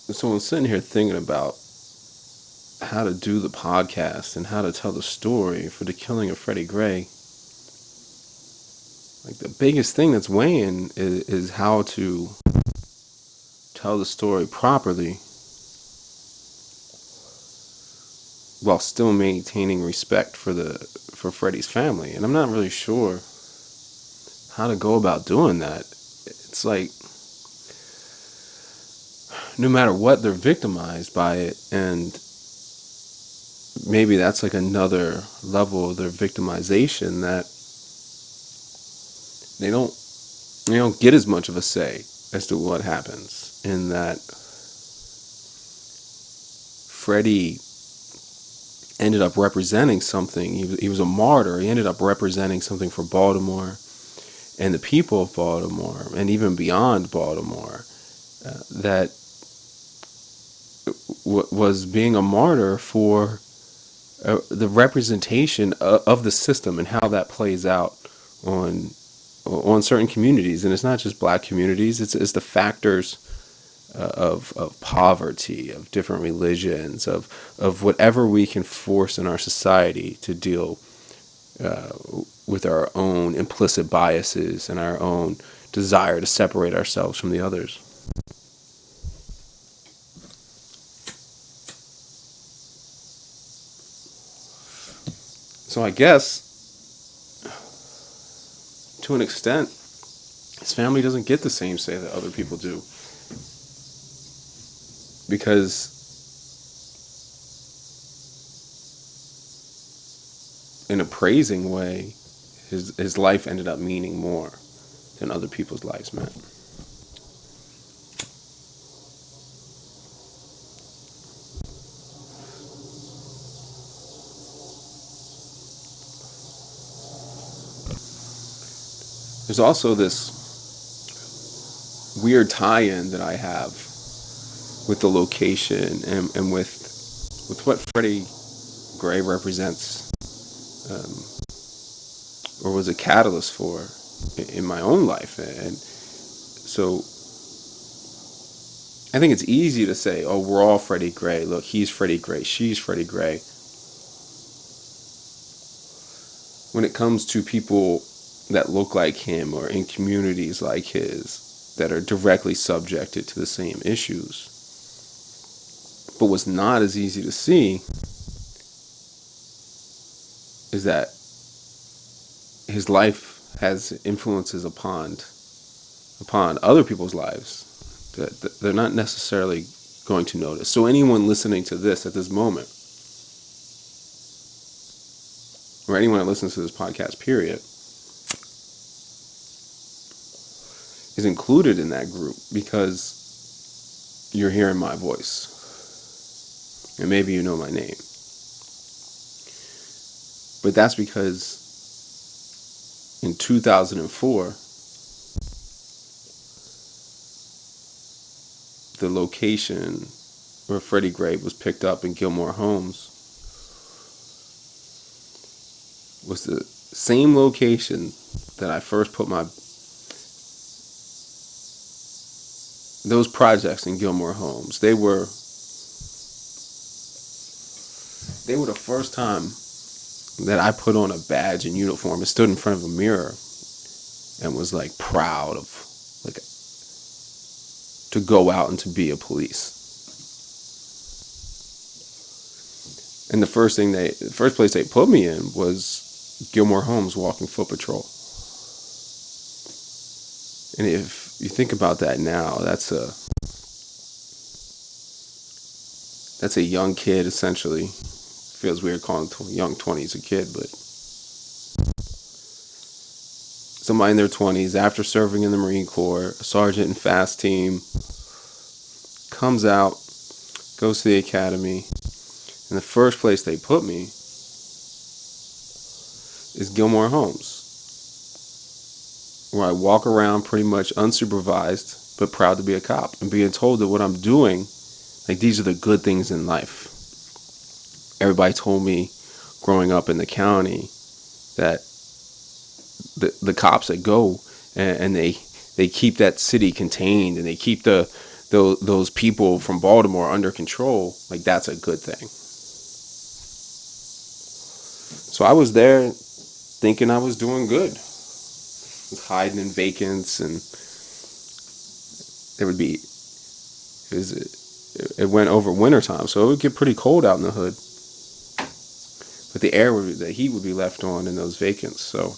So I'm sitting here thinking about how to do the podcast and how to tell the story for the killing of Freddie Gray. Like the biggest thing that's weighing is how to tell the story properly while still maintaining respect for Freddie's family. And I'm not really sure how to go about doing that. It's like no matter what, they're victimized by it, and maybe that's like another level of their victimization, that they don't get as much of a say as to what happens. In that Freddie ended up representing something. He was a martyr. He ended up representing something for Baltimore and the people of Baltimore, and even beyond Baltimore, that was being a martyr for the representation of the system and how that plays out on certain communities. And it's not just black communities. It's the factors of poverty, of different religions, of whatever we can force in our society to deal with our own implicit biases and our own desire to separate ourselves from the others. So I guess, to an extent, his family doesn't get the same say that other people do. Because in a praising way, his life ended up meaning more than other people's lives meant. There's also this weird tie-in that I have with the location and with what Freddie Gray represents, or was a catalyst for in my own life. And so I think it's easy to say, oh, we're all Freddie Gray. Look, he's Freddie Gray, she's Freddie Gray. When it comes to people that look like him or in communities like his that are directly subjected to the same issues. But what's not as easy to see is that his life has influences upon other people's lives that they're not necessarily going to notice. So anyone listening to this at this moment, or anyone that listens to this podcast, period, is included in that group because you're hearing my voice. And maybe you know my name. But that's because in 2004, the location where Freddie Gray was picked up in Gilmore Homes was the same location that I first put those projects in Gilmore Homes. They were the first time that I put on a badge and uniform and stood in front of a mirror and was like proud of like to go out and to be a police. And the first place they put me in was Gilmore Homes Walking Foot Patrol. And if you think about that now, that's a young kid essentially. Feels weird calling young 20s a kid, but somebody in their 20s after serving in the Marine Corps, a sergeant in fast team, comes out, goes to the academy, and the first place they put me is Gilmore Homes, where I walk around pretty much unsupervised, but proud to be a cop, and being told that what I'm doing, like, these are the good things in life. Everybody told me growing up in the county that the cops that go and they keep that city contained, and they keep the those people from Baltimore under control, like that's a good thing. So I was there thinking I was doing good. I was hiding in vacants, and there would be it went over wintertime, so it would get pretty cold out in the hood. But the heat would be left on in those vacants. So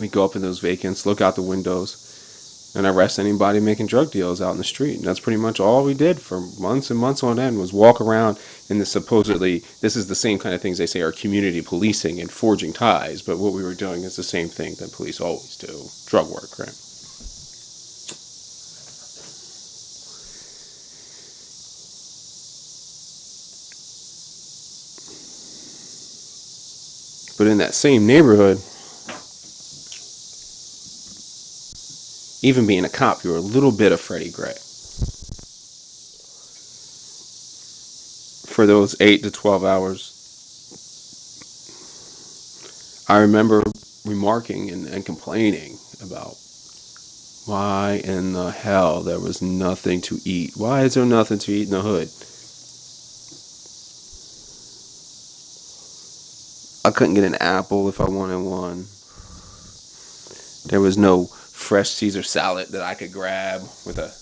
we go up in those vacants, look out the windows, and arrest anybody making drug deals out in the street. And that's pretty much all we did for months and months on end, was walk around in this supposedly, this is the same kind of things they say are community policing and forging ties, but what we were doing is the same thing that police always do, drug work, right? But in that same neighborhood, even being a cop, you were a little bit of Freddie Gray. For those 8 to 12 hours, I remember remarking and complaining about why in the hell there was nothing to eat. Why is there nothing to eat in the hood? I couldn't get an apple if I wanted one. There was no fresh Caesar salad that I could grab with a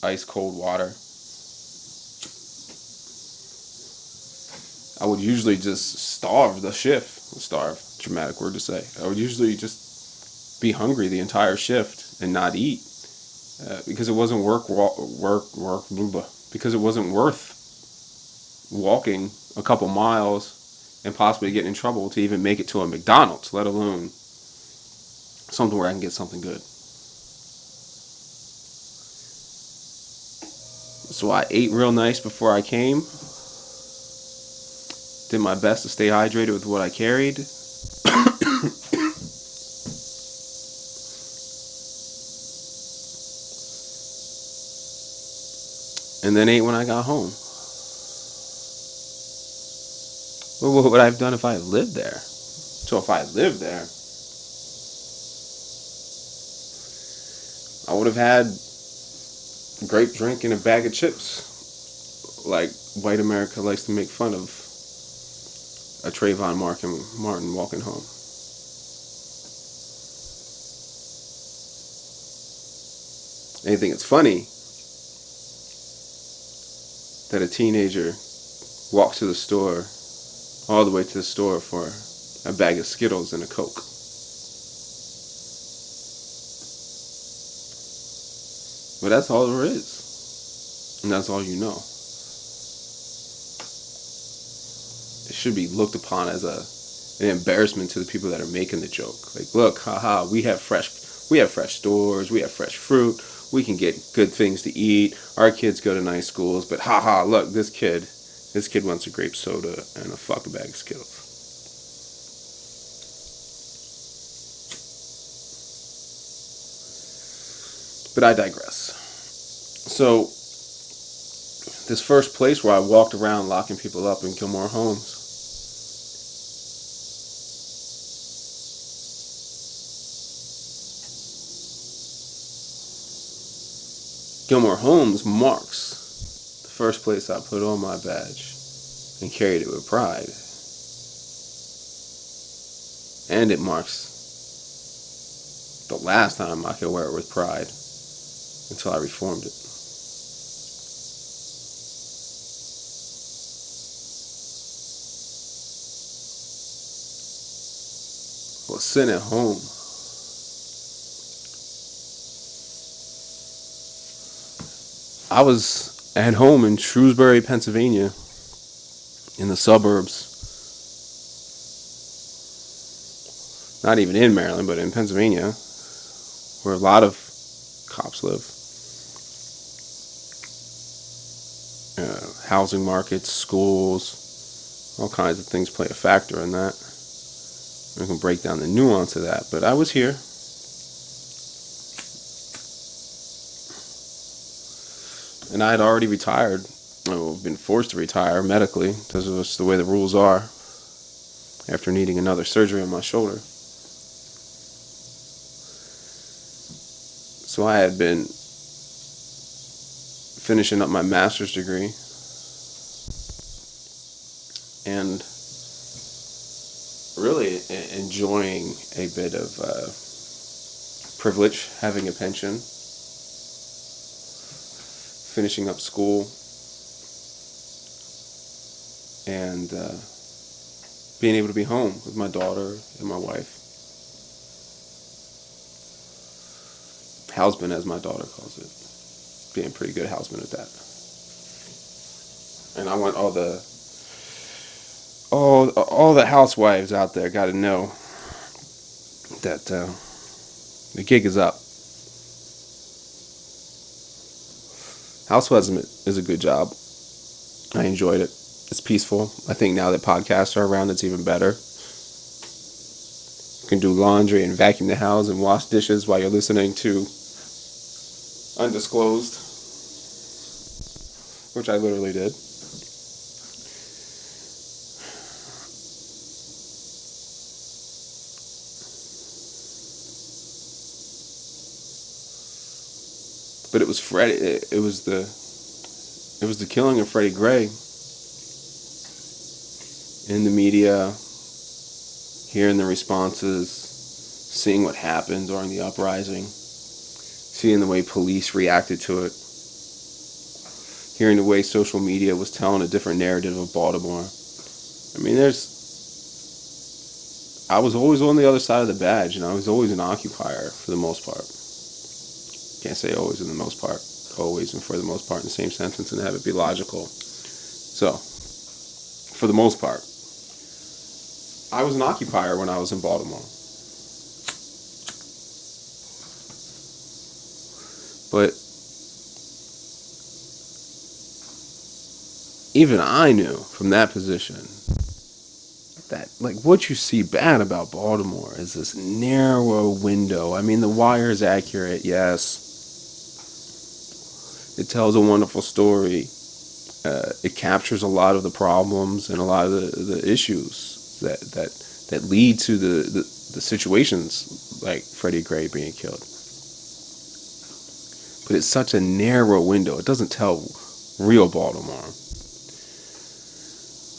ice cold water. I would usually just starve the shift. Starve, dramatic word to say. I would usually just be hungry the entire shift and not eat because it wasn't because it wasn't worth walking a couple miles and possibly getting in trouble to even make it to a McDonald's, let alone something where I can get something good. So I ate real nice before I came. Did my best to stay hydrated with what I carried. And then ate when I got home. Well, what would I have done if I had lived there? So if I had lived there, I would have had grape drink and a bag of chips, like white America likes to make fun of a Trayvon Martin walking home. And you think it's funny that a teenager walks to the store, all the way to the store for a bag of Skittles and a Coke. But that's all there is. And that's all you know. It should be looked upon as an embarrassment to the people that are making the joke. Like, look, haha, we have fresh stores, we have fresh fruit, we can get good things to eat. Our kids go to nice schools, but haha, look, this kid wants a grape soda and a fucking bag of Skittles. But I digress. So, this first place where I walked around locking people up in Gilmore Homes, Gilmore Homes marks the first place I put on my badge and carried it with pride. And it marks the last time I could wear it with pride until I reformed it. Well, sitting at home, I was at home in Shrewsbury, Pennsylvania, in the suburbs. Not even in Maryland, but in Pennsylvania, where a lot of cops live. Housing markets, schools, all kinds of things play a factor in that. We can break down the nuance of that, but I was here. And I had already retired. I've been forced to retire medically because of just the way the rules are after needing another surgery on my shoulder. So I had been finishing up my master's degree, and really enjoying a bit of privilege, having a pension, finishing up school, and being able to be home with my daughter and my wife. Houseman, as my daughter calls it. Being a pretty good houseman at that. And I want all the housewives out there got to know that the gig is up. Housewives is a good job. I enjoyed it. It's peaceful. I think now that podcasts are around, it's even better. You can do laundry and vacuum the house and wash dishes while you're listening to Undisclosed, which I literally did. But it was Freddie. It was the killing of Freddie Gray. In the media, hearing the responses, seeing what happened during the uprising, seeing the way police reacted to it, hearing the way social media was telling a different narrative of Baltimore. I mean, I was always on the other side of the badge, and I was always an occupier for the most part. Can't say always in the most part, always and for the most part in the same sentence and have it be logical. So, for the most part, I was an occupier when I was in Baltimore. But even I knew from that position that, like, what you see bad about Baltimore is this narrow window. I mean, the wire is accurate, yes. It tells a wonderful story. It captures a lot of the problems and a lot of the issues that lead to the situations like Freddie Gray being killed. But it's such a narrow window. It doesn't tell real Baltimore.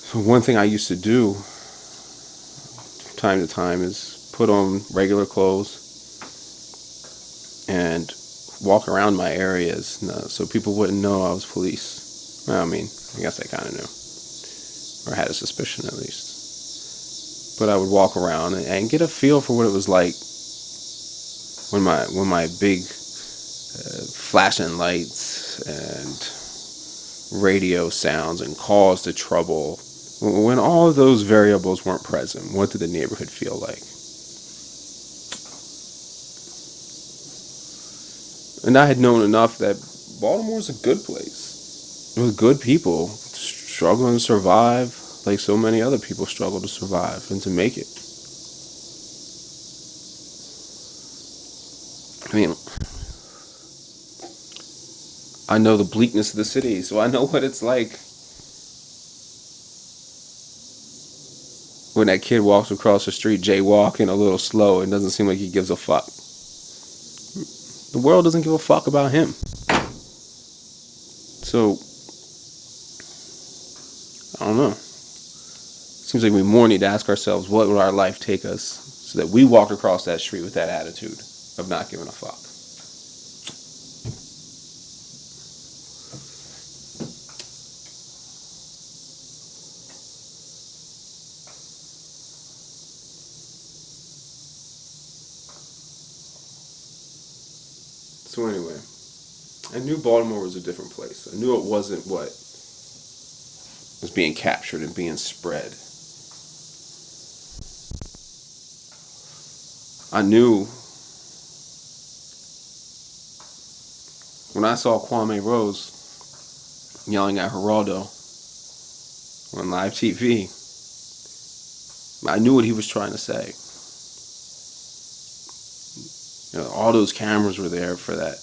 So one thing I used to do from time to time is put on regular clothes and walk around my areas so people wouldn't know I was police. Well, I mean, I guess I kind of knew, or had a suspicion at least. But I would walk around and get a feel for what it was like when my big flashing lights and radio sounds and calls to trouble, when all of those variables weren't present, what did the neighborhood feel like? And I had known enough that Baltimore's a good place with good people struggling to survive like so many other people struggle to survive and to make it. I mean, I know the bleakness of the city, so I know what it's like when that kid walks across the street jaywalking a little slow and doesn't seem like he gives a fuck. The world doesn't give a fuck about him. So, I don't know. Seems like we more need to ask ourselves, what would our life take us so that we walk across that street with that attitude of not giving a fuck? So anyway, I knew Baltimore was a different place. I knew it wasn't what was being captured and being spread. I knew when I saw Kwame Rose yelling at Geraldo on live TV, I knew what he was trying to say. You know, all those cameras were there for that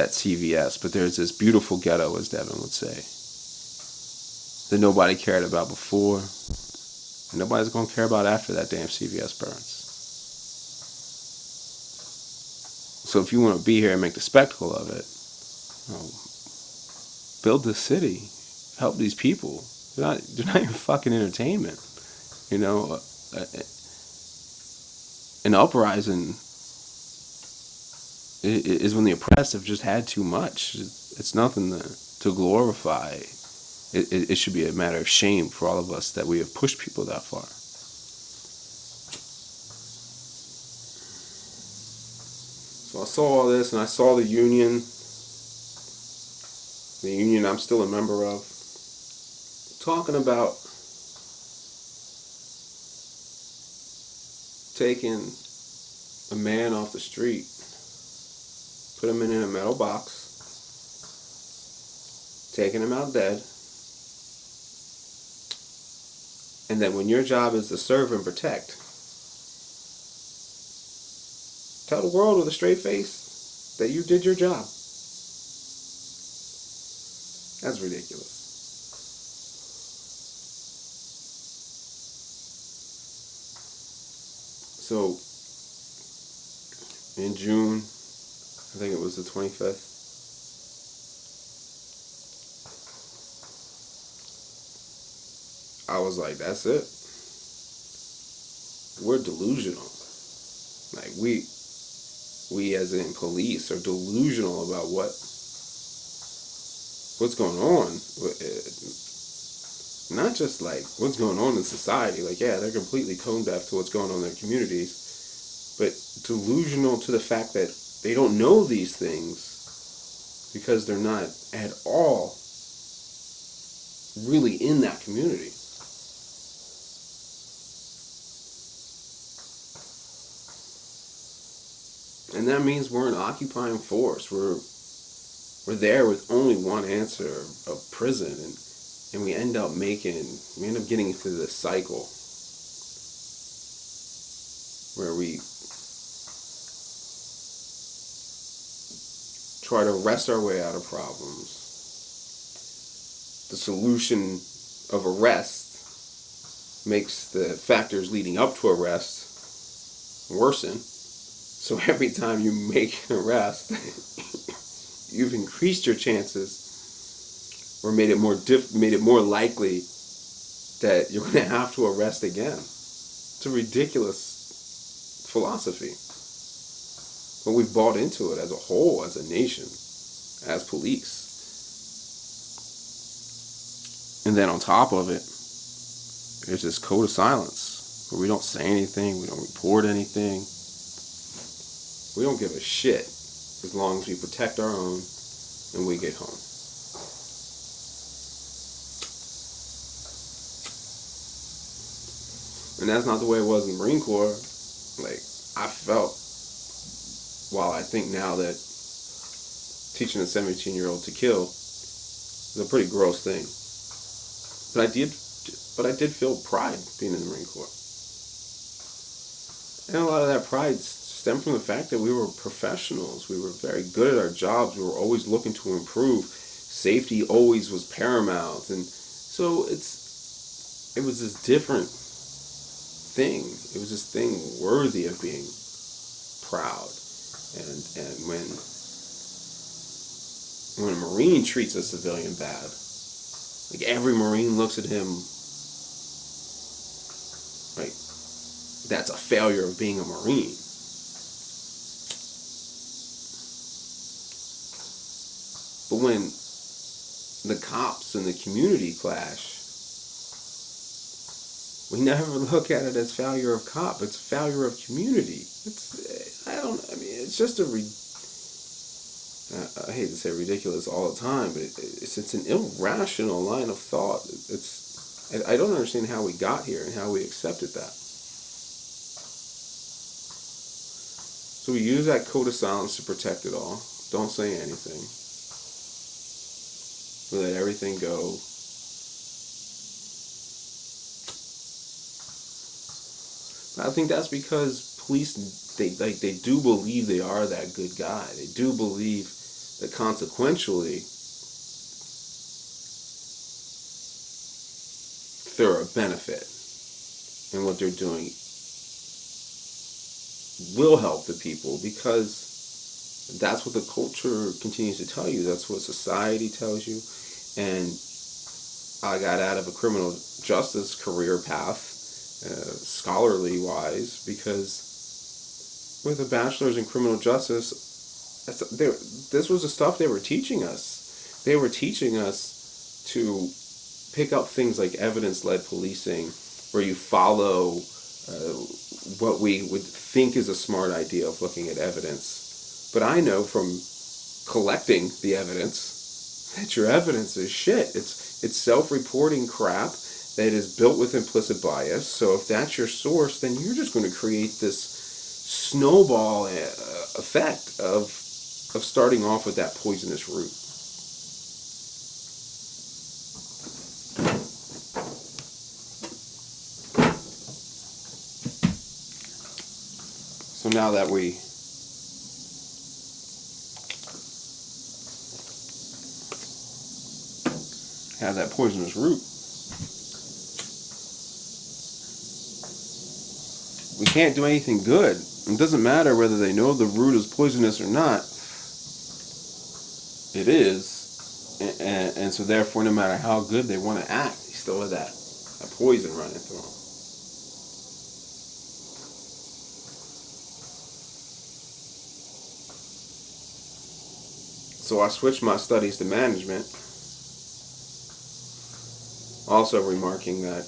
CVS, but there's this beautiful ghetto, as Devin would say, that nobody cared about before, and nobody's going to care about after that damn CVS burns. So if you want to be here and make the spectacle of it, build the city, help these people. They're not your fucking entertainment. You know, an uprising is when the oppressed have just had too much. It's nothing to glorify. It should be a matter of shame for all of us that we have pushed people that far. So I saw all this, and I saw the union I'm still a member of, talking about taking a man off the street, put him in a metal box, taking him out dead, and then when your job is to serve and protect, tell the world with a straight face that you did your job. That's ridiculous. So, in June, I think it was the 25th, I was like, that's it. We're delusional. Like, we as in police are delusional about what's going on. Not just like what's going on in society. Like, yeah, they're completely tone deaf to what's going on in their communities, but delusional to the fact that they don't know these things because they're not at all really in that community. And that means we're an occupying force. We're there with only one answer of prison, and we end up getting into this cycle where we try to wrest our way out of problems. The solution of arrest makes the factors leading up to arrest worsen. So every time you make an arrest, you've increased your chances, or made it more likely that you're going to have to arrest again. It's a ridiculous philosophy, but we've bought into it as a whole, as a nation, as police. And then on top of it, there's this code of silence where we don't say anything, we don't report anything. We don't give a shit as long as we protect our own and we get home. And that's not the way it was in the Marine Corps. Like, I felt, while I think now that teaching a 17-year-old to kill is a pretty gross thing. But I did feel pride being in the Marine Corps. And a lot of that pride stemmed from the fact that we were professionals. We were very good at our jobs. We were always looking to improve. Safety always was paramount. And so it was this different thing. It was this thing worthy of being proud. And when a Marine treats a civilian bad, like, every Marine looks at him like that's a failure of being a Marine. But when the cops and the community clash, we never look at it as failure of cop. It's failure of community. It's just I hate to say ridiculous all the time, but it's an irrational line of thought. I don't understand how we got here and how we accepted that. So we use that code of silence to protect it all. Don't say anything. We let everything go. But I think that's because police, they do believe they are that good guy. They do believe that consequentially they're a benefit, and what they're doing will help the people, because that's what the culture continues to tell you. That's what society tells you. And I got out of a criminal justice career path, scholarly wise, because with a bachelor's in criminal justice, this was the stuff they were teaching us. They were teaching us to pick up things like evidence-led policing, where you follow uh, what we would think is a smart idea of looking at evidence. But I know from collecting the evidence that your evidence is shit. It's self-reporting crap that is built with implicit bias. So if that's your source, then you're just going to create this snowball effect of starting off with that poisonous root. So now that we have that poisonous root, we can't do anything good. It doesn't matter whether they know the root is poisonous or not. It is. And so therefore, no matter how good they want to act, they still have that poison running through them. So I switched my studies to management, also remarking that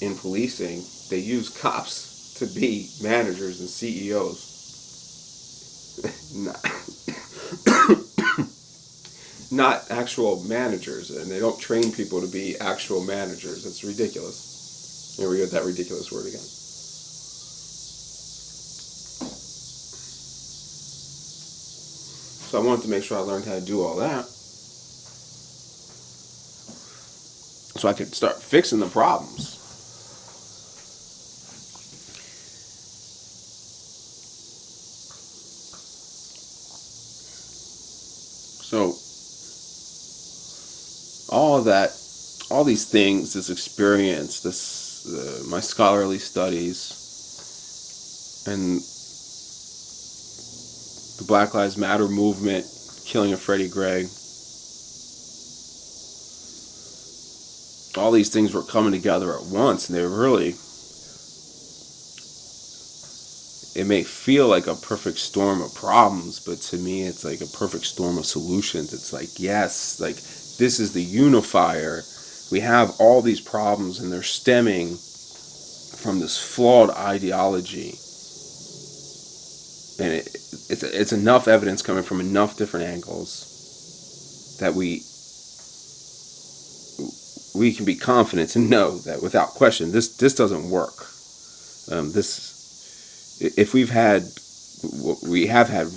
in policing, they use cops to be managers and CEOs. not, not actual managers, and they don't train people to be actual managers. It's ridiculous. Here we get that ridiculous word again. So I wanted to make sure I learned how to do all that so I could start fixing the problems. So all of that, all these things, this experience, my scholarly studies, and the Black Lives Matter movement, killing of Freddie Gray, all these things were coming together at once, and they really, it may feel like a perfect storm of problems, but to me it's like a perfect storm of solutions. It's like, yes, like this is the unifier. We have all these problems and they're stemming from this flawed ideology. And it's enough evidence coming from enough different angles that we can be confident to know that without question this doesn't work. If we have had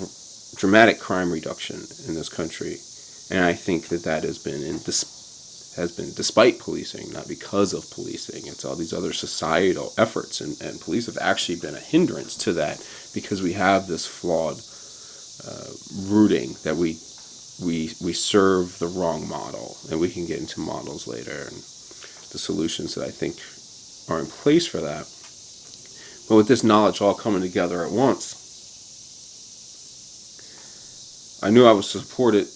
dramatic crime reduction in this country, and I think that has been despite policing, not because of policing. It's all these other societal efforts, and police have actually been a hindrance to that because we have this flawed rooting that we serve the wrong model, and we can get into models later and the solutions that I think are in place for that. But with this knowledge all coming together at once, I knew I was supported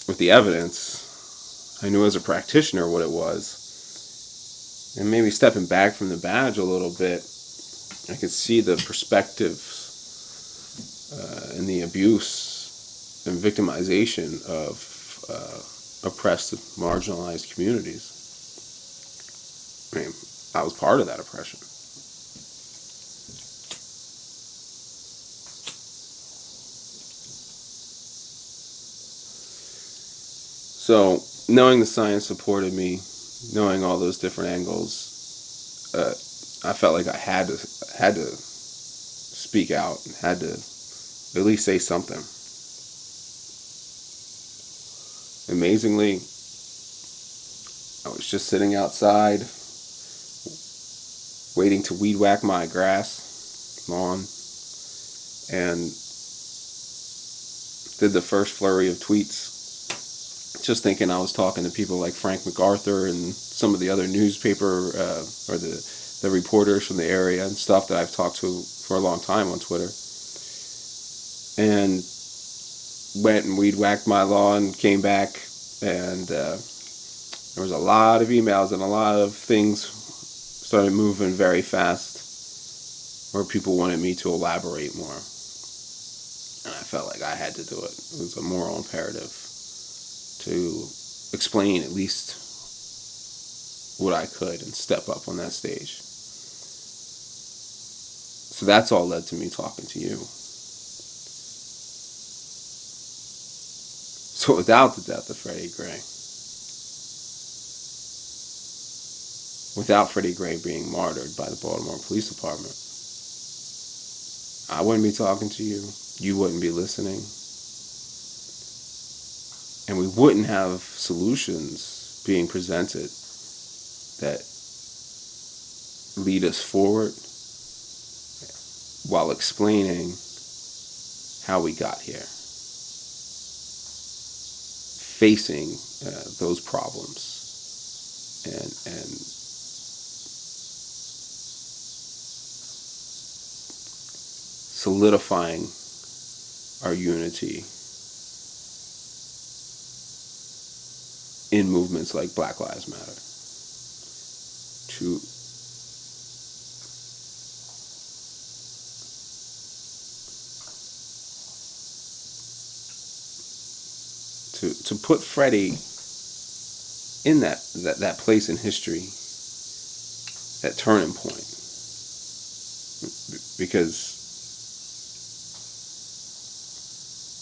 with the evidence. I knew as a practitioner what it was. And maybe stepping back from the badge a little bit, I could see the perspectives and the abuse and victimization of oppressed, marginalized communities. I mean, I was part of that oppression. So, knowing the science supported me, knowing all those different angles, I felt like I had to speak out and had to at least say something. Amazingly, I was just sitting outside, waiting to weed whack my lawn, and did the first flurry of tweets, just thinking I was talking to people like Frank MacArthur and some of the other newspaper or the reporters from the area and stuff that I've talked to for a long time on Twitter. And went and weed whacked my lawn, came back, And there was a lot of emails and a lot of things started moving very fast where people wanted me to elaborate more. And I felt like I had to do it. It was a moral imperative to explain at least what I could and step up on that stage. So that's all led to me talking to you. So without the death of Freddie Gray, without Freddie Gray being martyred by the Baltimore Police Department, I wouldn't be talking to you. You wouldn't be listening. And we wouldn't have solutions being presented that lead us forward while explaining how we got here, facing those problems, and solidifying our unity in movements like Black Lives Matter. To put Freddie in that place in history, that turning point, because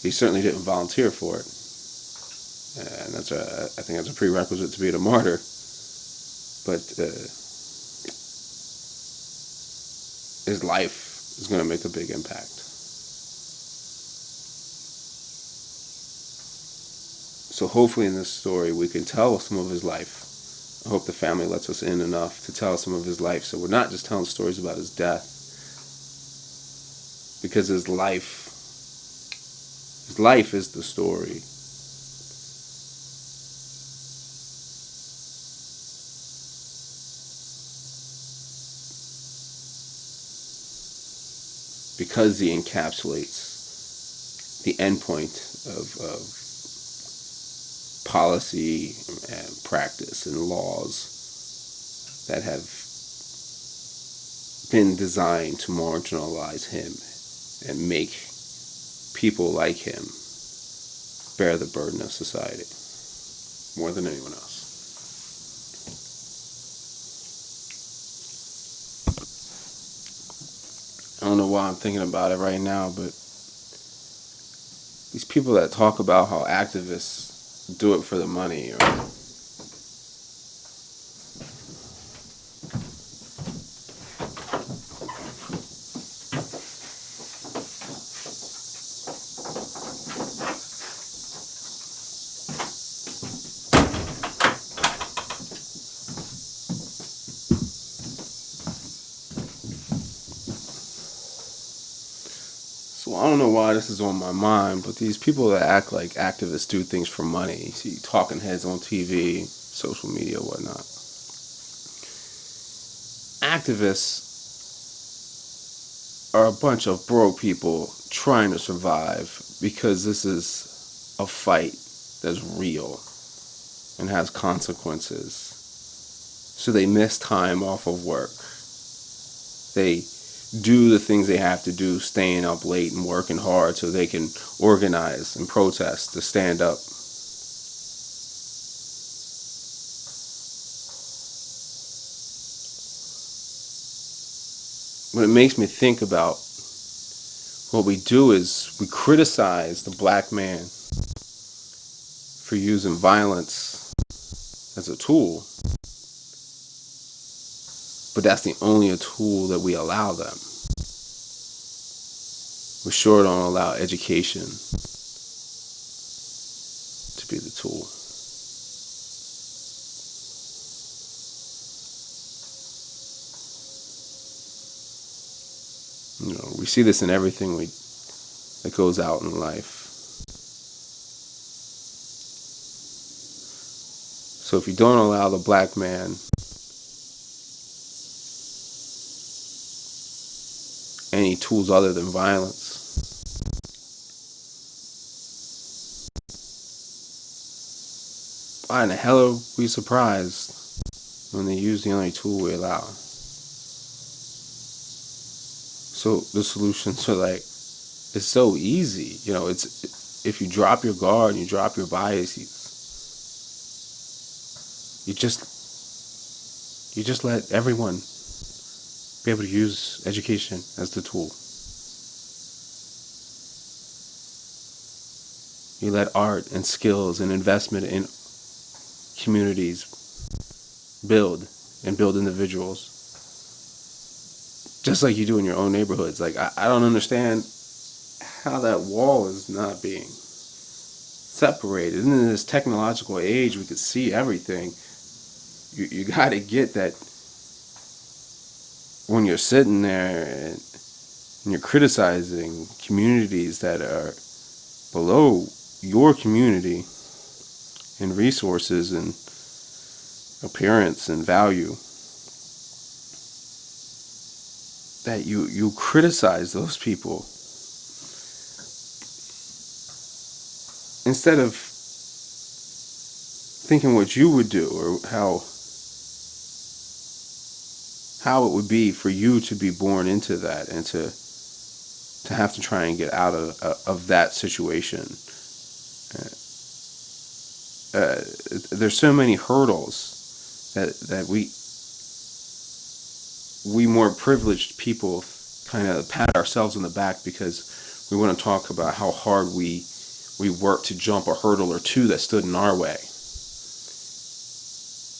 he certainly didn't volunteer for it, and I think that's a prerequisite to being a martyr. But his life is going to make a big impact. So hopefully in this story we can tell some of his life. I hope the family lets us in enough to tell some of his life, so we're not just telling stories about his death, because his life is the story. Because he encapsulates the endpoint of policy and practice and laws that have been designed to marginalize him and make people like him bear the burden of society more than anyone else. I don't know why I'm thinking about it right now, but these people that talk about how activists do it for the money, or so I don't know why this is on my mind, but these people that act like activists do things for money, you see talking heads on TV, social media, whatnot. Activists are a bunch of broke people trying to survive because this is a fight that's real and has consequences. So they miss time off of work. They do the things they have to do, staying up late and working hard so they can organize and protest to stand up. What it makes me think about, what we do is we criticize the black man for using violence as a tool, but that's the only tool that we allow them. We sure don't allow education to be the tool. You know, we see this in everything that goes out in life. So if you don't allow the black man any tools other than violence, why in the hell are we surprised when they use the only tool we allow? So the solutions are like, it's so easy. It's if you drop your guard and you drop your biases, you just let everyone be able to use education as the tool. You let art and skills and investment in communities build individuals, just like you do in your own neighborhoods. Like, I don't understand how that wall is not being separated. And in this technological age, we could see everything. You got to get that when you're sitting there and you're criticizing communities that are below your community in resources and appearance and value, that you criticize those people instead of thinking what you would do or how it would be for you to be born into that and to have to try and get out of that situation. There's so many hurdles that we more privileged people kind of pat ourselves on the back because we want to talk about how hard we worked to jump a hurdle or two that stood in our way.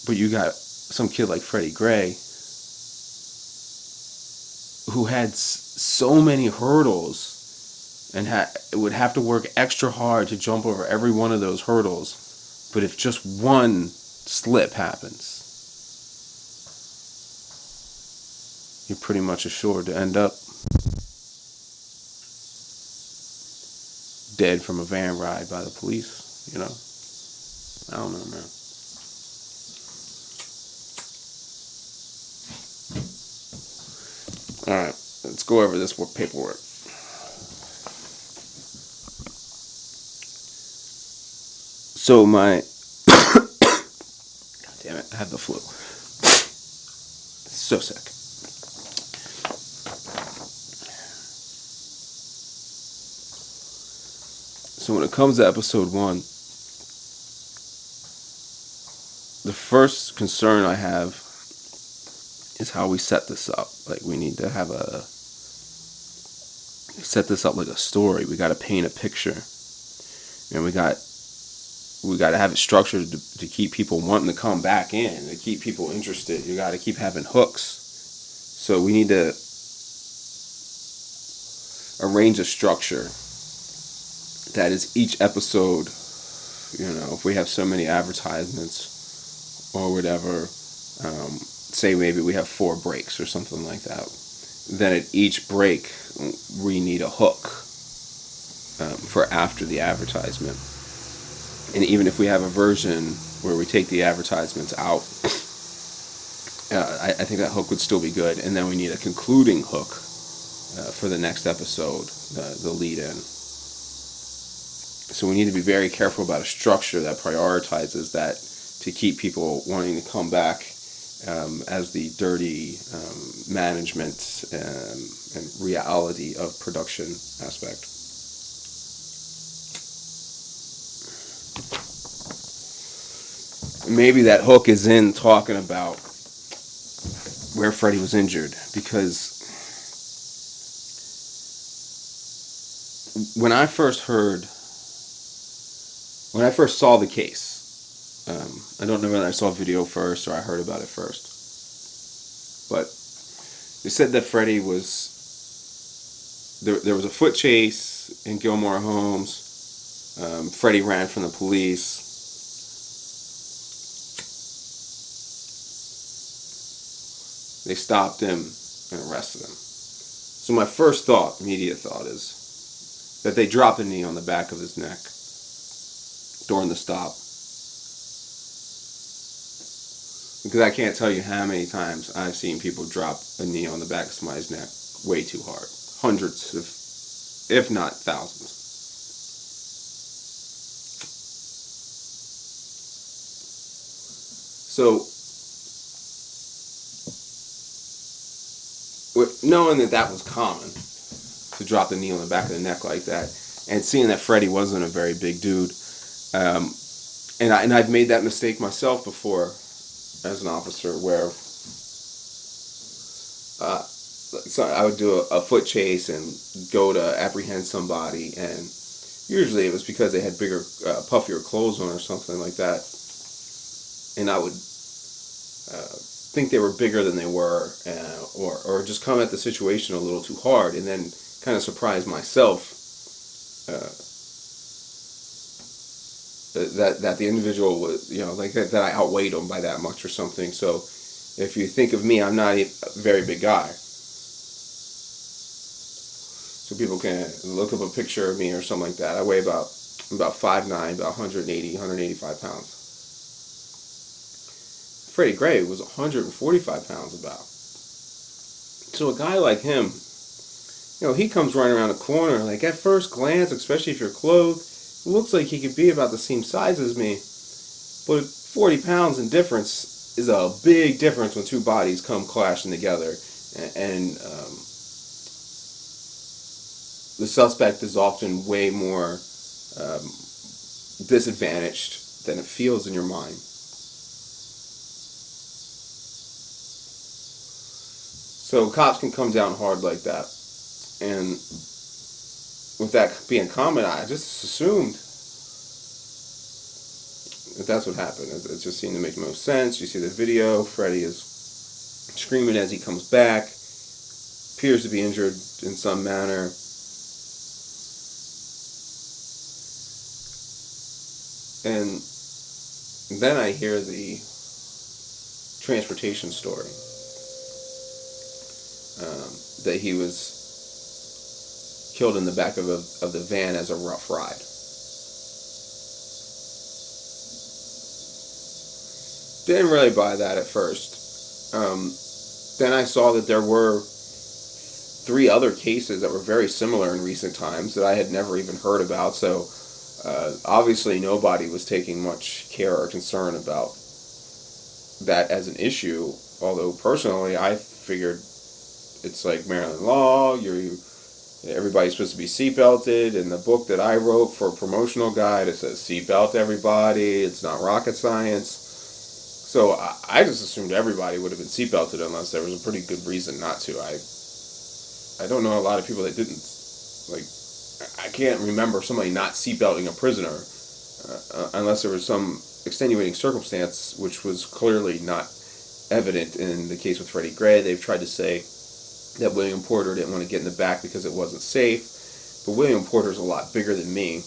But you got some kid like Freddie Gray who had so many hurdles and would have to work extra hard to jump over every one of those hurdles. But if just one slip happens, you're pretty much assured to end up dead from a van ride by the police, I don't know, man. All right, let's go over this paperwork. So God damn it, I have the flu. So sick. So when it comes to episode 1, the first concern I have is how we set this up. Like, we need to set this up like a story. We got to paint a picture, and we got to have it structured to keep people wanting to come back in, to keep people interested. You got to keep having hooks. So we need to arrange a structure that is each episode, if we have so many advertisements or whatever, say maybe we have 4 breaks or something like that, then at each break we need a hook for after the advertisement. And even if we have a version where we take the advertisements out, I think that hook would still be good. And then we need a concluding hook for the next episode, the lead-in. So we need to be very careful about a structure that prioritizes that to keep people wanting to come back as the dirty management and reality of production aspect. Maybe that hook is in talking about where Freddie was injured, because when I first saw the case, I don't know whether I saw video first or I heard about it first, but they said that Freddie was there was a foot chase in Gilmore Homes. Freddie ran from the police. They stopped him and arrested him. So my first immediate thought is that they dropped a knee on the back of his neck during the stop. Because I can't tell you how many times I've seen people drop a knee on the back of somebody's neck way too hard. Hundreds, if not thousands. So, knowing that that was common, to drop the knee on the back of the neck like that, and seeing that Freddie wasn't a very big dude, um, and I've made that mistake myself before as an officer, where so I would do a foot chase and go to apprehend somebody, and usually it was because they had bigger, puffier clothes on or something like that, and I would think they were bigger than they were, or just come at the situation a little too hard, and then kind of surprise myself that the individual was, like that I outweighed them by that much or something. So if you think of me, I'm not a very big guy. So people can look up a picture of me or something like that. I weigh about 5'9", about 185 pounds. Freddie Gray was 145 pounds about. So a guy like him, he comes running around the corner, like at first glance, especially if you're clothed, it looks like he could be about the same size as me. But 40 pounds in difference is a big difference when two bodies come clashing together. And the suspect is often way more disadvantaged than it feels in your mind. So cops can come down hard like that. And with that being common, I just assumed that that's what happened. It just seemed to make no sense. You see the video, Freddie is screaming as he comes back, appears to be injured in some manner. And then I hear the transportation story. That he was killed in the back of the van as a rough ride. Didn't really buy that at first. Then I saw that there were 3 other cases that were very similar in recent times that I had never even heard about. So obviously nobody was taking much care or concern about that as an issue. Although personally, I figured it's like Maryland law. Everybody's supposed to be seatbelted. In the book that I wrote for a promotional guide, it says seatbelt everybody. It's not rocket science. So I just assumed everybody would have been seatbelted unless there was a pretty good reason not to. I don't know a lot of people that didn't. Like, I can't remember somebody not seatbelting a prisoner unless there was some extenuating circumstance, which was clearly not evident in the case with Freddie Gray. They've tried to say that William Porter didn't want to get in the back because it wasn't safe, but William Porter's a lot bigger than me,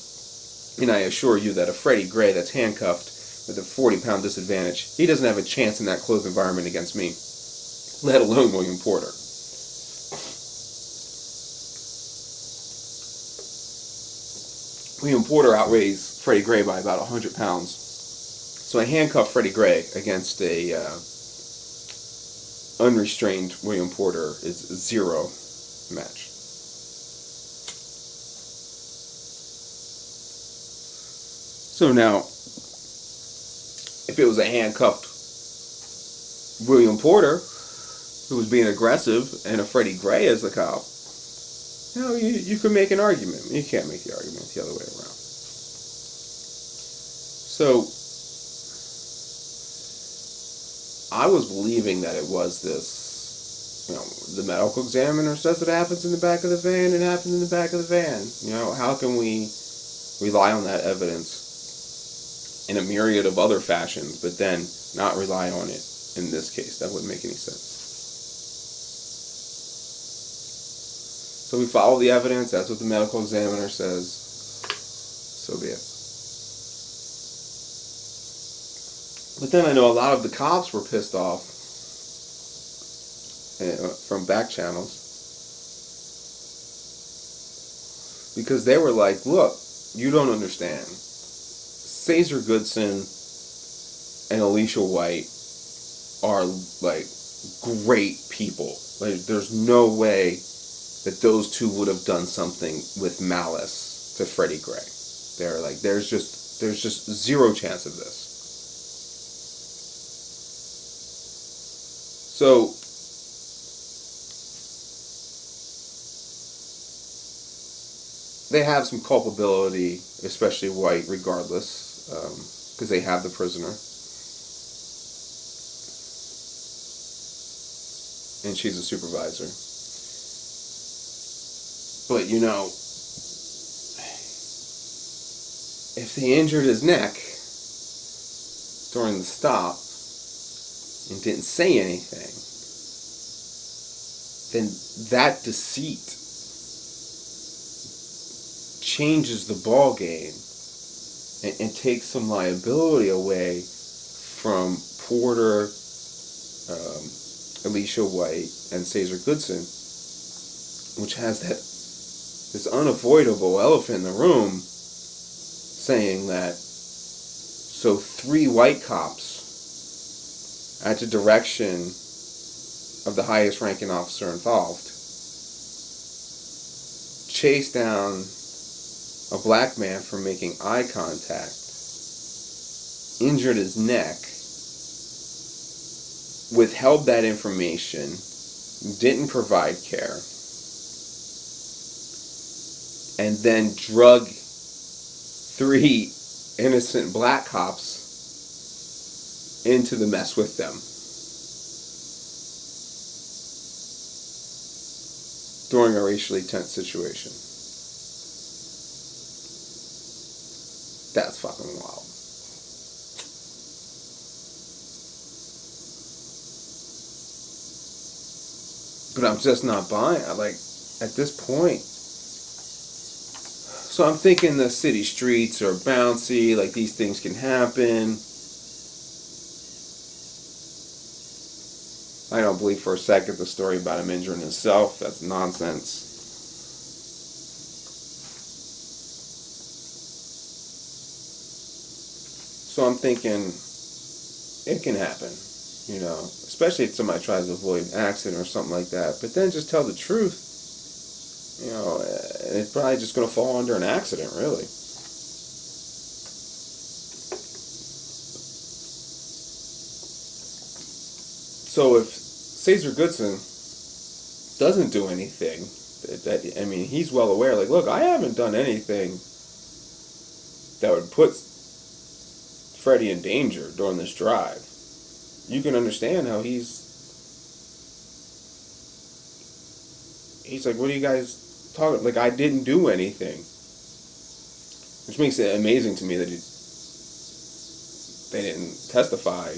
and I assure you that a Freddie Gray that's handcuffed with a 40-pound disadvantage, he doesn't have a chance in that closed environment against me, let alone William Porter. William Porter outweighs Freddie Gray by about 100 pounds, so I handcuffed Freddie Gray against a unrestrained William Porter is 0 match. So now, if it was a handcuffed William Porter who was being aggressive and a Freddie Gray as the cop, you could make an argument. You can't make the argument the other way around. So I was believing that it was this, the medical examiner says it happens in the back of the van, it happened in the back of the van. How can we rely on that evidence in a myriad of other fashions, but then not rely on it in this case? That wouldn't make any sense. So we follow the evidence, that's what the medical examiner says, so be it. But then I know a lot of the cops were pissed off from back channels because they were like, look, you don't understand. Cesar Goodson and Alicia White are like great people. Like, there's no way that those two would have done something with malice to Freddie Gray. They're like, there's just zero chance of this. So they have some culpability, especially white, regardless, because they have the prisoner, and she's a supervisor. But if they injured his neck during the stop and didn't say anything, then that deceit changes the ball game and takes some liability away from Porter, Alicia White, and Cesar Goodson, which has this unavoidable elephant in the room saying that so 3 white cops at the direction of the highest ranking officer involved chased down a black man for making eye contact, injured his neck, withheld that information, didn't provide care, and then drug 3 innocent black cops into the mess with them during a racially tense situation. That's fucking wild. But I'm just not buying. At this point. So I'm thinking the city streets are bouncy, like these things can happen. I don't believe for a second the story about him injuring himself. That's nonsense. So I'm thinking it can happen, especially if somebody tries to avoid an accident or something like that. But then just tell the truth, it's probably just going to fall under an accident, really. So if Cesar Goodson doesn't do anything, he's well aware, look, I haven't done anything that would put Freddie in danger during this drive. You can understand how he's like, what are you guys talking? Like, I didn't do anything, which makes it amazing to me that they didn't testify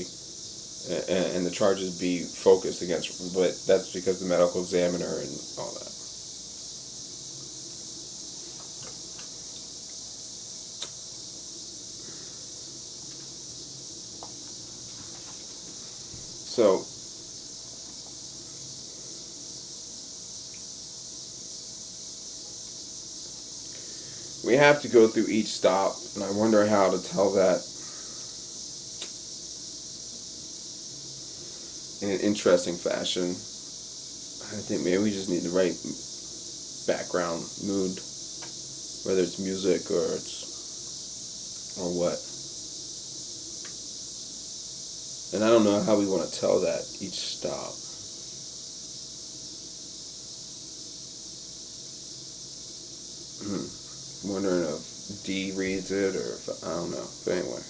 and the charges be focused against. But that's because the medical examiner and all that. So, we have to go through each stop, and I wonder how to tell that in an interesting fashion. I think maybe we just need the right background mood, whether it's music or what. And I don't know how we want to tell that each stop. I'm wondering if D reads it or if, I don't know. But anyway.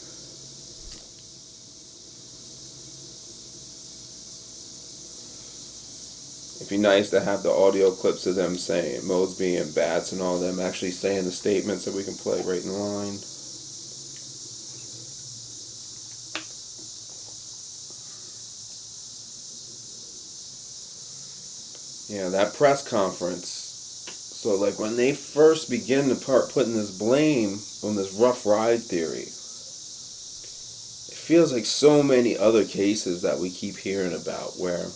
It'd be nice to have the audio clips of them saying, Mosby and Batts and all them actually saying the statements that we can play right in line. Yeah, that press conference. So, when they first begin to putting this blame on this rough ride theory, it feels like so many other cases that we keep hearing about where,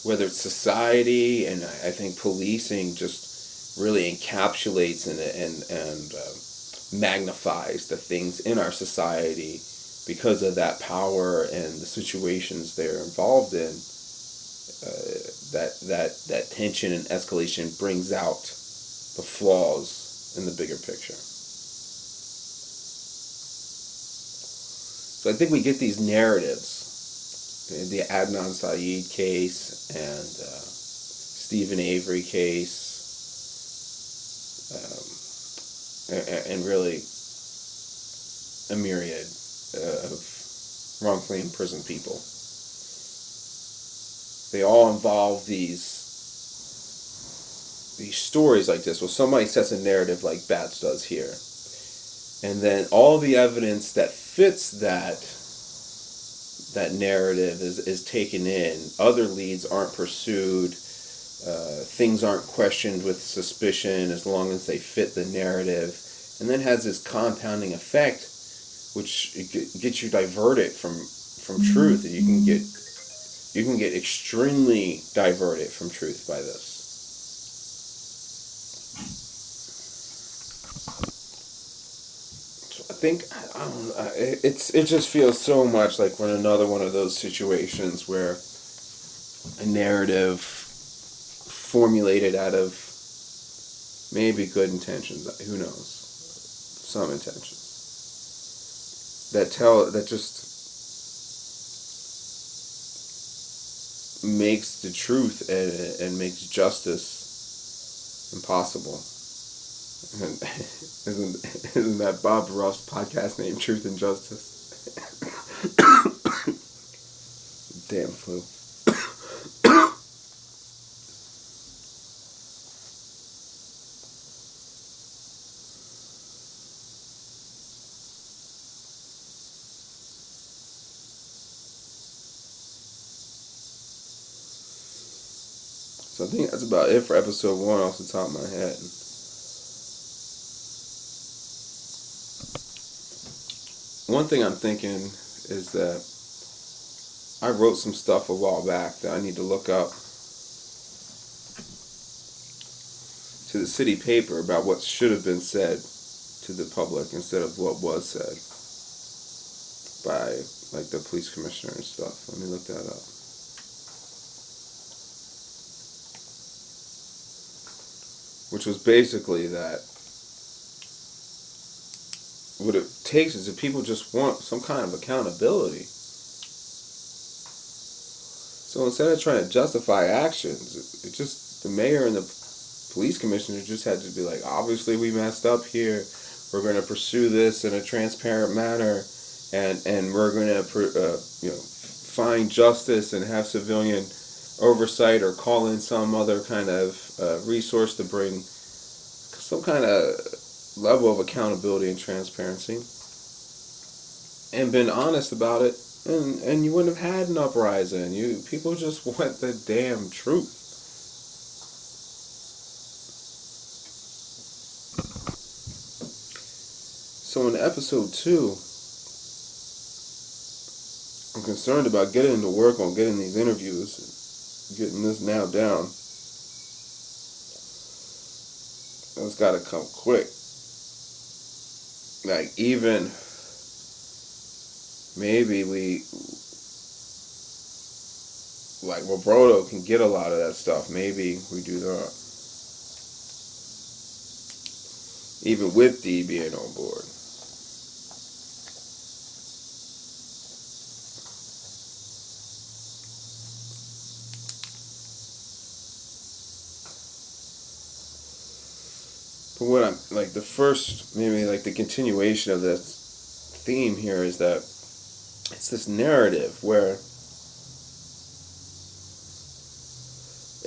whether it's society and I think policing just really encapsulates and magnifies the things in our society because of that power and the situations they're involved in. That tension and escalation brings out the flaws in the bigger picture. So I think we get these narratives the Adnan Syed case and Stephen Avery case, and really a myriad of wrongfully imprisoned people. They all involve these stories like this. Well, somebody sets a narrative like Bats does here, and then all the evidence that fits that narrative is taken in. Other leads aren't pursued. Things aren't questioned with suspicion as long as they fit the narrative, and then has this compounding effect, which gets you diverted from truth, and you can get extremely diverted from truth by this. So I think I don't know, it just feels so much like we're in another one of those situations where a narrative formulated out of maybe good intentions, who knows, some intentions, that just makes the truth and makes justice impossible. And isn't that Bob Ross podcast name, Truth and Justice? Damn flu. So I think that's about it for episode 1 off the top of my head. One thing I'm thinking is that I wrote some stuff a while back that I need to look up to the city paper about what should have been said to the public instead of what was said by like the police commissioner and stuff. Let me look that up. Which was basically that what it takes is if people just want some kind of accountability. So instead of trying to justify actions, it just, the mayor and the police commissioner just had to be like, obviously we messed up here. We're going to pursue this in a transparent manner, and we're going to find justice and have civilian oversight, or call in some other kind of resource to bring some kind of level of accountability and transparency, and been honest about it, and you wouldn't have had an uprising. People just want the damn truth. So in episode 2, I'm concerned about getting to work on getting these interviews, getting this now down. It's got to come quick. Like, even maybe Roberto can get a lot of that stuff. Maybe we do that. Even with D being on board. But what I'm, like, the first, maybe like the continuation of this theme here is that it's this narrative where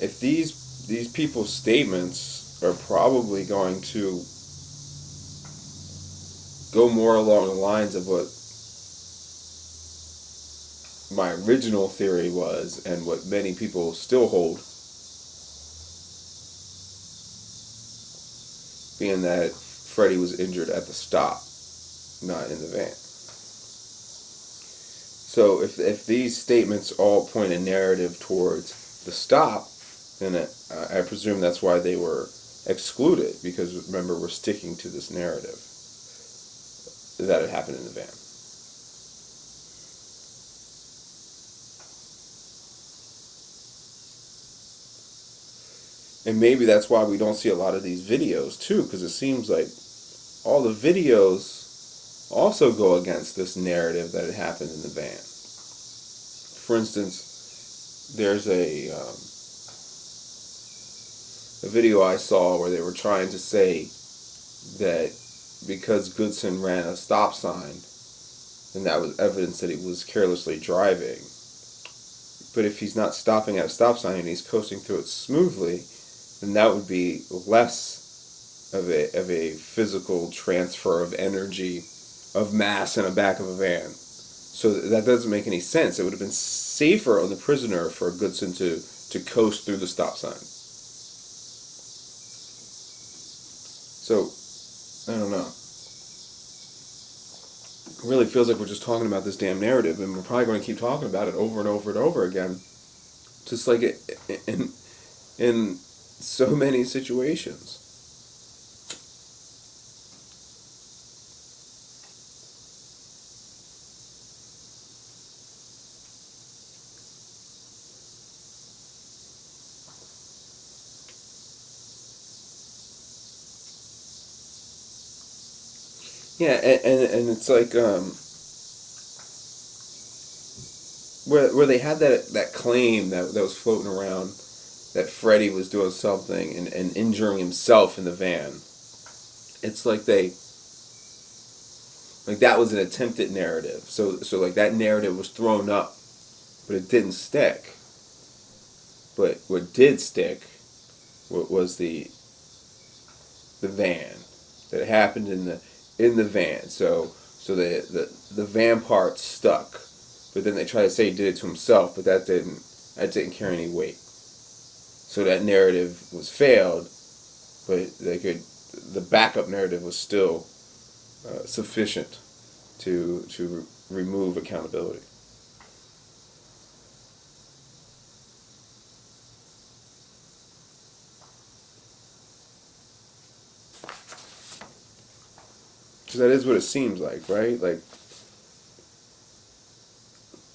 if these people's statements are probably going to go more along the lines of what my original theory was and what many people still hold, being that Freddie was injured at the stop, not in the van. So if these statements all point a narrative towards the stop, then I presume that's why they were excluded, because remember, we're sticking to this narrative that it happened in the van. And maybe that's why we don't see a lot of these videos too, because it seems like all the videos also go against this narrative that it happened in the van. for instance, there's a video I saw where they were trying to say that because Goodson ran a stop sign, then that was evidence that he was carelessly driving. But if he's not stopping at a stop sign and he's coasting through it smoothly, then that would be less of a physical transfer of energy, of mass in the back of a van. So that doesn't make any sense. It would have been safer on the prisoner for Goodson to coast through the stop sign. So, I don't know. It really feels like we're just talking about this damn narrative, and we're probably going to keep talking about it over and over and over again. Just like in so many situations. Yeah, and it's like where they had that claim that was floating around that Freddie was doing something and injuring himself in the van. It's like that was an attempted narrative. So like that narrative was thrown up, but it didn't stick. But what did stick was the van that happened in the van. So the van part stuck, but then they try to say he did it to himself, but that didn't carry any weight. So that narrative was failed, but the backup narrative was still sufficient to remove accountability. Because that is what it seems like, right? Like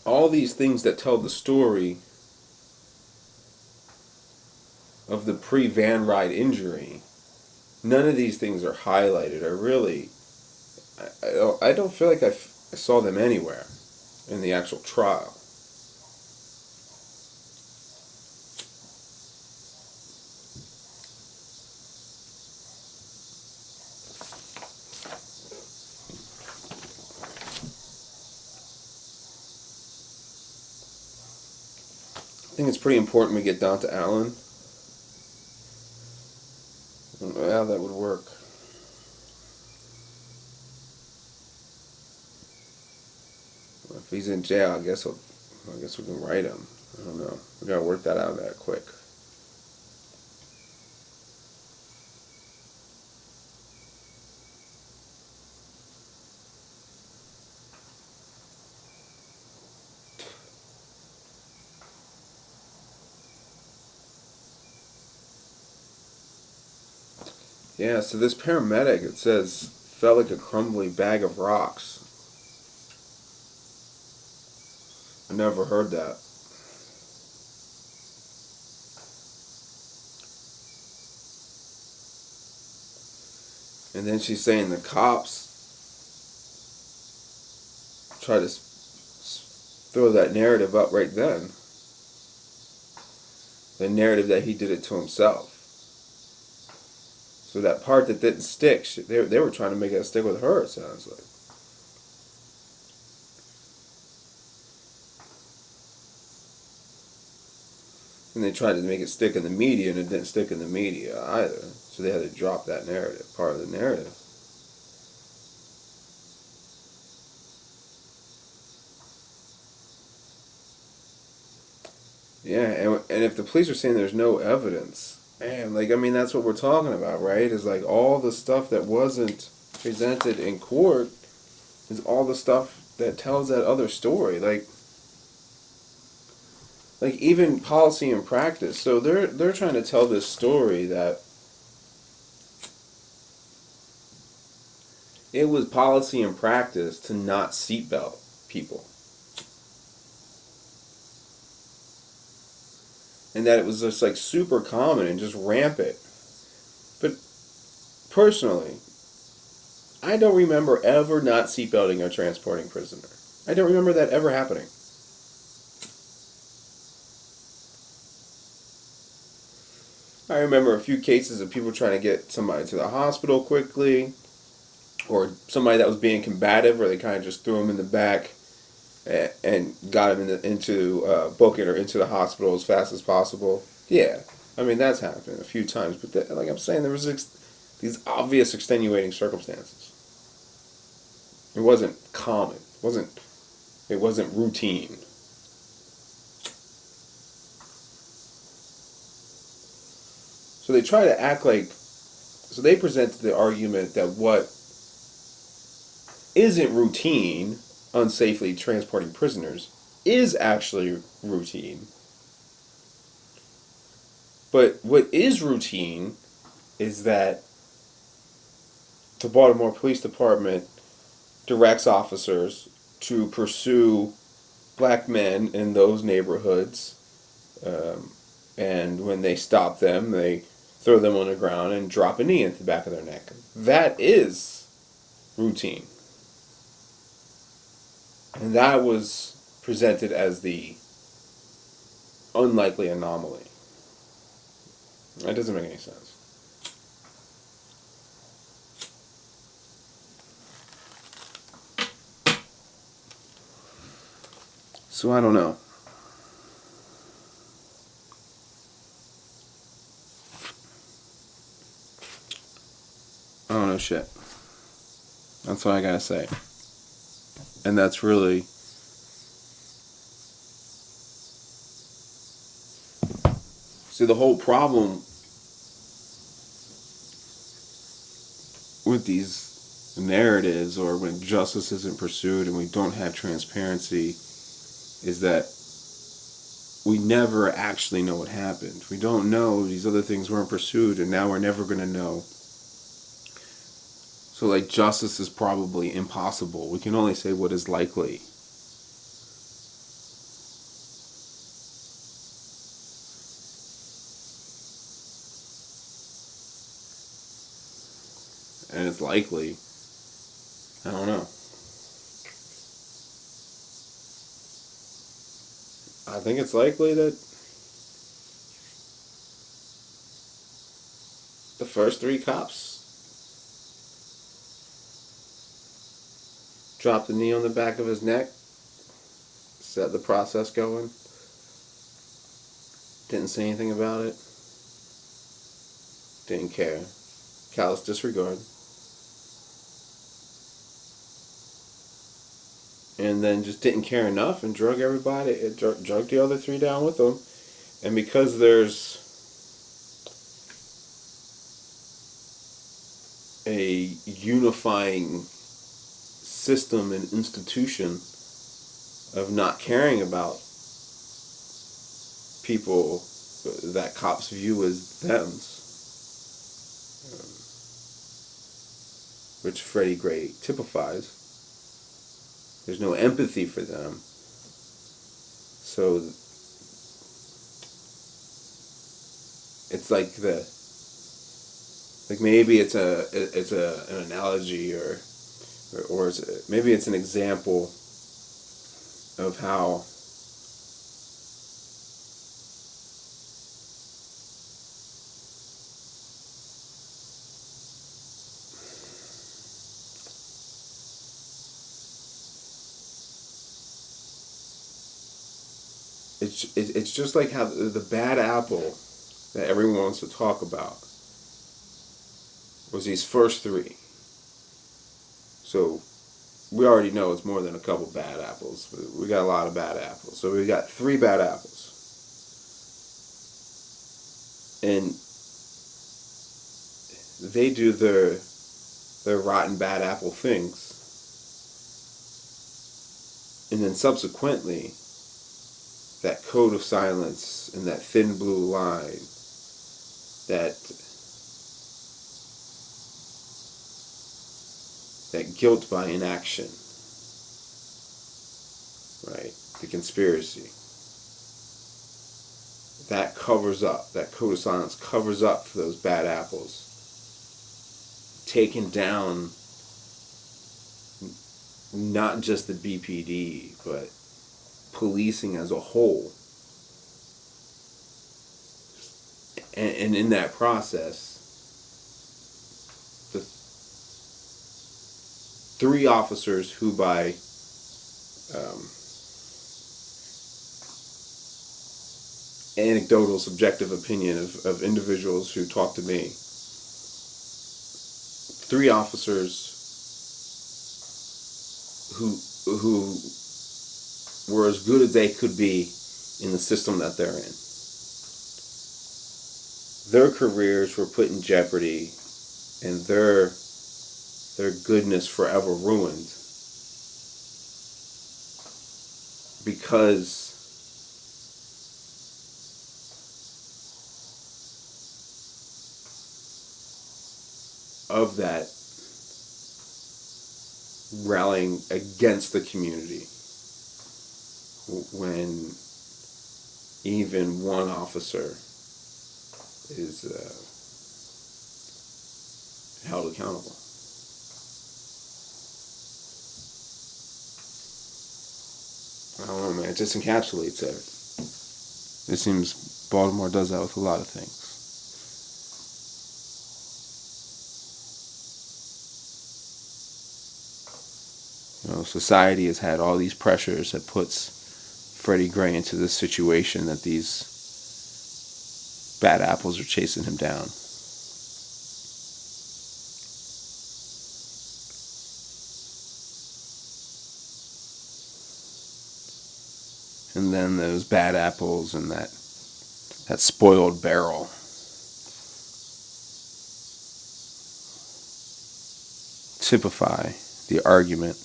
all these things that tell the story of the pre-van ride injury, none of these things are highlighted or really. I don't feel like I saw them anywhere in the actual trial. I think it's pretty important we get down to Alan. I don't know how that would work. If he's in jail, I guess we can write him. I don't know. We gotta work that out that quick. Yeah, so this paramedic, it says, felt like a crumbly bag of rocks. I never heard that. And then she's saying the cops try to throw that narrative up right then. The narrative that he did it to himself. So that part that didn't stick, they were trying to make it stick with her, it sounds like. And they tried to make it stick in the media, and it didn't stick in the media either. So they had to drop that narrative, part of the narrative. Yeah, and if the police are saying there's no evidence, man, like, I mean, that's what we're talking about, right? Is like all the stuff that wasn't presented in court is all the stuff that tells that other story. Like even policy and practice. So they're trying to tell this story that it was policy and practice to not seatbelt people. And that it was just like super common and just rampant. But personally, I don't remember ever not seatbelting or transporting prisoner. I don't remember that ever happening. I remember a few cases of people trying to get somebody to the hospital quickly, or somebody that was being combative, where they kind of just threw them in the back and got them into booking or into the hospital as fast as possible. Yeah, I mean that's happened a few times, but like I'm saying, there was these obvious extenuating circumstances. It wasn't common. It wasn't routine. So they try to act like. So they presented the argument that what isn't routine, unsafely transporting prisoners, is actually routine. But what is routine is that the Baltimore Police Department directs officers to pursue black men in those neighborhoods, um, and when they stop them, they throw them on the ground and drop a knee into the back of their neck. That is routine. And that was presented as the unlikely anomaly. That doesn't make any sense. So I don't know. I don't know shit. That's what I gotta say. And that's really. See, the whole problem with these narratives, or when justice isn't pursued and we don't have transparency, is that we never actually know what happened. We don't know these other things weren't pursued, and now we're never going to know. So, like, justice is probably impossible. We can only say what is likely. And it's likely. I don't know. I think it's likely that the first three cops dropped the knee on the back of his neck, set the process going, didn't say anything about it, didn't care, callous disregard, and then just didn't care enough and drug drug the other three down with them. And because there's a unifying system and institution of not caring about people that cops view as thems, which Freddie Gray typifies. There's no empathy for them. So it's like maybe it's an analogy, or maybe it's an example of how it's just like how the bad apple that everyone wants to talk about was these first three. So we already know it's more than a couple bad apples. We got a lot of bad apples. So we got three bad apples. And they do their rotten bad apple things. And then subsequently, that code of silence and that thin blue line, that guilt by inaction, right? The conspiracy. That covers up, that code of silence covers up for those bad apples. Taking down not just the BPD, but policing as a whole. And in that process, the three officers who, by um, anecdotal, subjective opinion of individuals who talked to me, three officers who were as good as they could be in the system that they're in. Their careers were put in jeopardy, and their goodness forever ruined because of that rallying against the community when even one officer is held accountable. I don't know, man. It just encapsulates it. It seems Baltimore does that with a lot of things. You know, society has had all these pressures that puts Freddie Gray into this situation that these bad apples are chasing him down. And then those bad apples and that spoiled barrel typify the argument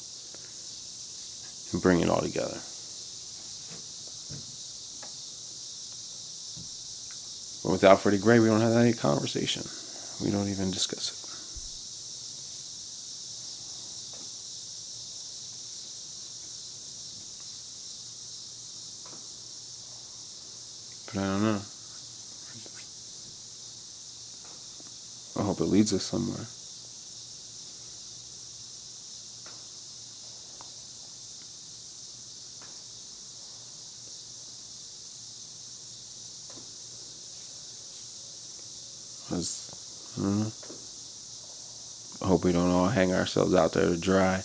and bring it all together. But without Freddie Gray, we don't have any conversation. We don't even discuss it. But I don't know. I hope it leads us somewhere. I don't know. I hope we don't all hang ourselves out there to dry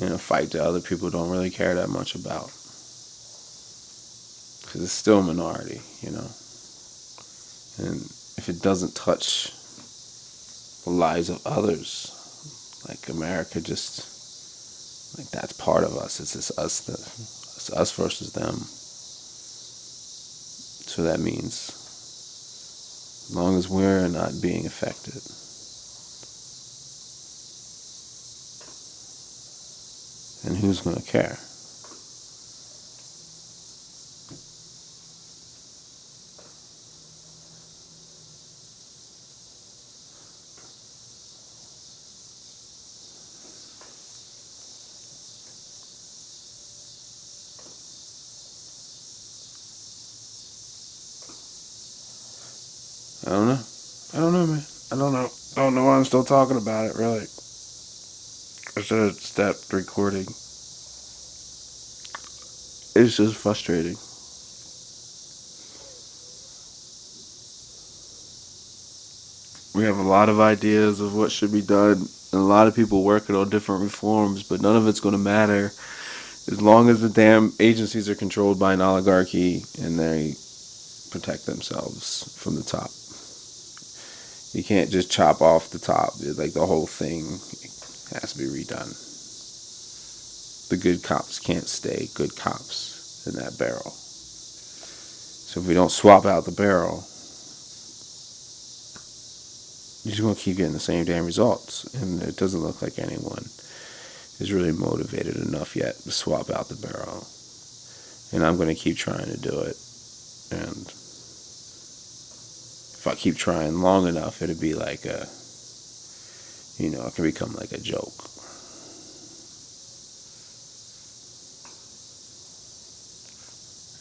in a fight that other people don't really care that much about. Because it's still a minority, you know. And if it doesn't touch the lives of others, like America just, like that's part of us. It's just us, it's us versus them. So that means as long as we're not being affected, then who's going to care? I don't know. I don't know, man. I don't know. I don't know why I'm still talking about it, really. I should have stopped recording. It's just frustrating. We have a lot of ideas of what should be done, and a lot of people working on different reforms, but none of it's going to matter as long as the damn agencies are controlled by an oligarchy and they protect themselves from the top. You can't just chop off the top. Like, the whole thing has to be redone. The good cops can't stay good cops in that barrel. So if we don't swap out the barrel, you're just going to keep getting the same damn results. And it doesn't look like anyone is really motivated enough yet to swap out the barrel. And I'm going to keep trying to do it. And if I keep trying long enough, it'll be like it can become like a joke.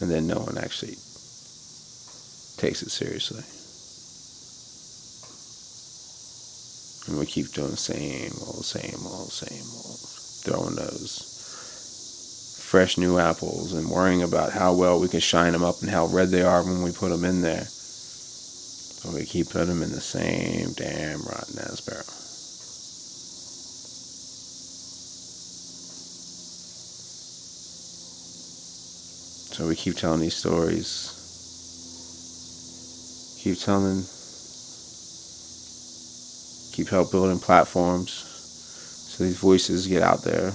And then no one actually takes it seriously. And we keep doing the same old, throwing those fresh new apples and worrying about how well we can shine them up and how red they are when we put them in there. So we keep putting them in the same damn rotten ass barrel. So we keep telling these stories. Keep telling. Keep help building platforms so these voices get out there.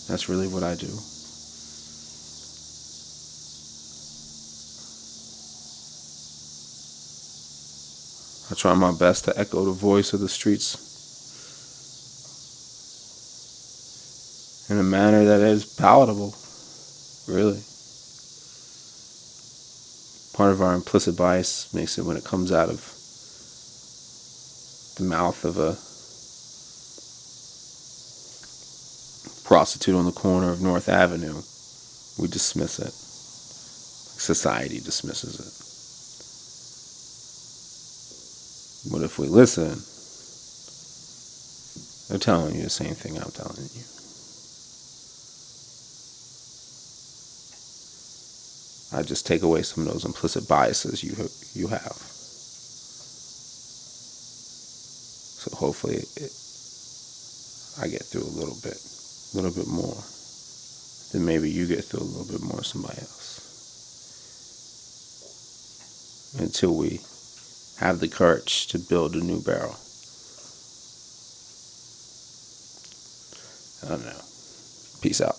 That's really what I do. I try my best to echo the voice of the streets in a manner that is palatable, really. Part of our implicit bias makes it when it comes out of the mouth of a prostitute on the corner of North Avenue, we dismiss it. Society dismisses it. But if we listen, they're telling you the same thing I'm telling you. I just take away some of those implicit biases you have. So hopefully I get through a little bit more. Then maybe you get through a little bit more somebody else. Until we have the courage to build a new barrel. I don't know. Peace out.